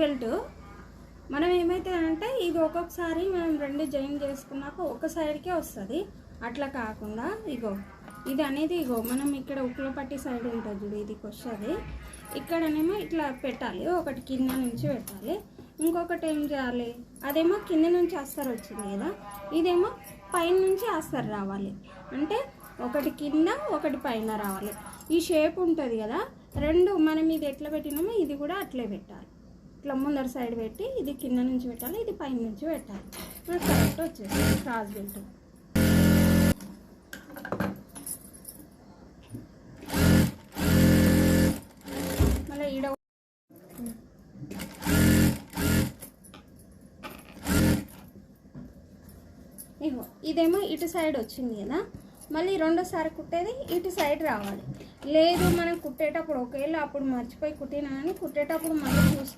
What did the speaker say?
Belt మనం ఏమైతుందంటే ఇది ఒక్కొక్కసారి మనం రెండు జాయిన్ చేసుకున్నాక ఒక సైడ్కే వస్తుంది. అట్లా కాకుండా ఇగో ఇది అనేది ఇగో మనం ఇక్కడ ఉక్కుల పట్టి సైడ్ ఉంటుంది చూడు, ఇదికి వస్తుంది. ఇక్కడనేమో ఇట్లా పెట్టాలి, ఒకటి కింద నుంచి పెట్టాలి, ఇంకొకటి ఏం చేయాలి, అదేమో కింద నుంచి అస్తరు వచ్చింది కదా, ఇదేమో పైన నుంచి అస్తరు రావాలి. అంటే ఒకటి కింద ఒకటి పైన రావాలి. ఈ షేప్ ఉంటుంది కదా, రెండు మనం ఇది ఎట్లా పెట్టినామో ఇది కూడా అట్లే పెట్టాలి. ఇట్లా ముందర సైడ్ పెట్టి ఇది కింద నుంచి పెట్టాలి, ఇది పైన నుంచి పెట్టాలి. మనకు కరెక్ట్ వచ్చేసి క్రాస్ బెల్ట్. మళ్ళీ ఈడ ఇగో ఇదేమో ఇటు సైడ్ వచ్చింది కదా, మళ్ళీ రెండోసారి కుట్టేది ఇటు సైడ్ రావాలి. లేదు మనం కుట్టేటప్పుడు ఒకవేళ అప్పుడు మర్చిపోయి కుట్టినా కానీ కుట్టేటప్పుడు మళ్ళీ చూసి